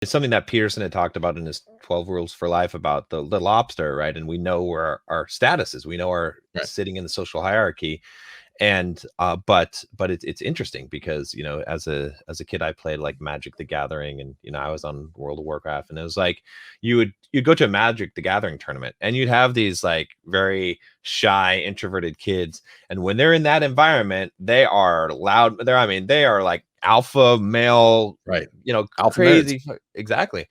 It's something that Peterson had talked about in his 12 Rules for Life about the lobster, right? And we know where our status is. We know our Right. sitting in the social hierarchy. And but it's interesting because, you know, as a kid, I played like Magic the Gathering, and you know, I was on World of Warcraft, and it was like you'd go to a Magic the Gathering tournament, and you'd have these like very shy, introverted kids, and when they're in that environment, they are loud. I mean, they are like alpha male, Right. you know, Alpha nerds. crazy, exactly.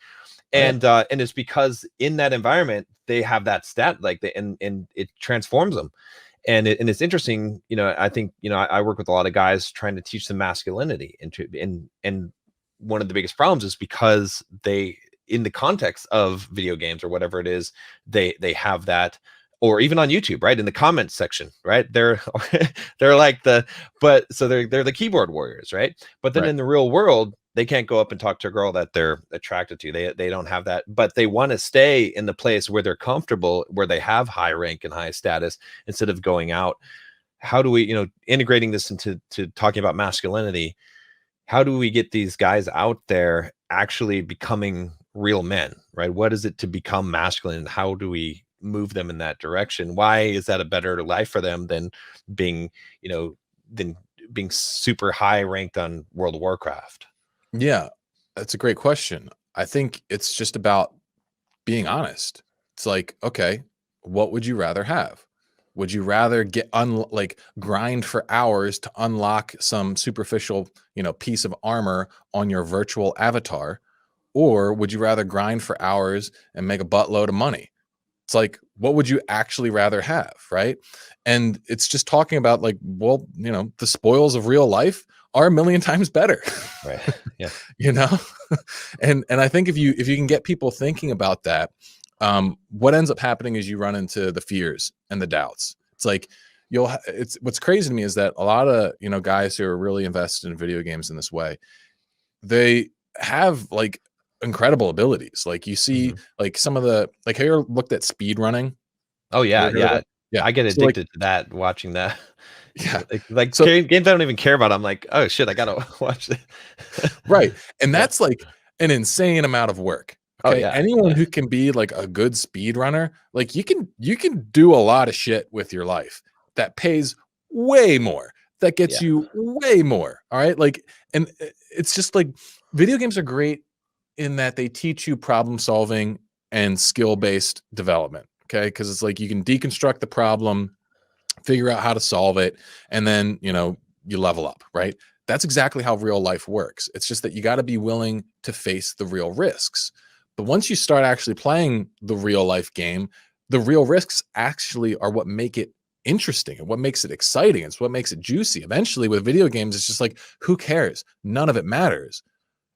Oh, yeah. And it's because in that environment they have that stat, like and it transforms them. And it's interesting, you know. I think, you know, I work with a lot of guys trying to teach them masculinity, and one of the biggest problems is because they, in the context of video games or whatever it is, they have that, or even on YouTube, right, in the comments section, right, they're they're like the, but so they're the keyboard warriors, right, but then Right. in the real world they can't go up and talk to a girl that they're attracted to. They don't have that, but they want to stay in the place where they're comfortable, where they have high rank and high status, instead of going out. How do we, you know, integrating this into talking about masculinity, how do we get these guys out there actually becoming real men, right? What is it to become masculine? How do we move them in that direction? Why is that a better life for them than being, you know, than being super high ranked on World of Warcraft? Yeah, that's a great question. I think it's just about being honest. It's like, okay, what would you rather have? Would you rather get like grind for hours to unlock some superficial, you know, piece of armor on your virtual avatar, or would you rather grind for hours and make a buttload of money? It's like, what would you actually rather have, right? And it's just talking about like, well, you know, the spoils of real life are a million times better. Right. Yeah. You know? And I think if you can get people thinking about that, what ends up happening is you run into the fears and the doubts. It's like it's what's crazy to me is that a lot of, you know, guys who are really invested in video games in this way, they have like incredible abilities. Like you see Mhm. like some of the, like, have you ever looked at speed running? Oh You yeah, ever heard of yeah. that? Yeah. I get So like, addicted to that, watching that. yeah. Like So games I don't even care about. I'm like, oh shit, I gotta watch it. right. And Yeah. that's like an insane amount of work. Oh Okay. yeah. Anyone Yeah. who can be like a good speed runner, like you can do a lot of shit with your life that pays way more, that gets Yeah. you way more. All right. Like, and it's just like video games are great in that they teach you problem solving and skill-based development. Okay. Because it's like you can deconstruct the problem, figure out how to solve it, and then, you know, you level up, right? That's exactly how real life works. It's just that you got to be willing to face the real risks. But once you start actually playing the real life game, the real risks actually are what make it interesting and what makes it exciting. It's what makes it juicy. Eventually, with video games, it's just like, who cares? None of it matters.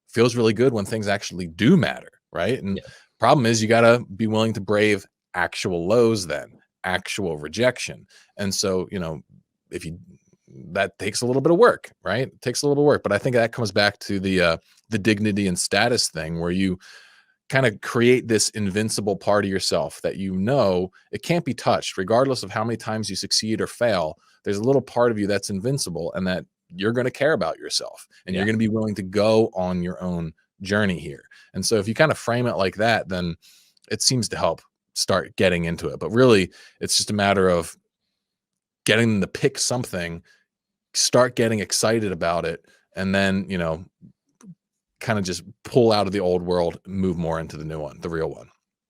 Feels really good when things actually do matter, right? And Yeah. problem is you got to be willing to brave actual lows, then actual rejection. And so, you know, if you, that takes a little bit of work, right? It takes a little work, but I think that comes back to the dignity and status thing, where you kind of create this invincible part of yourself that, you know, it can't be touched regardless of how many times you succeed or fail. There's a little part of you that's invincible, and that you're going to care about yourself, and you're Yeah. going to be willing to go on your own journey here. And so if you kind of frame it like that, then it seems to help start getting into it. But really, it's just a matter of getting them to pick something, start getting excited about it, and then, you know, kind of just pull out of the old world, move more into the new one, the real one.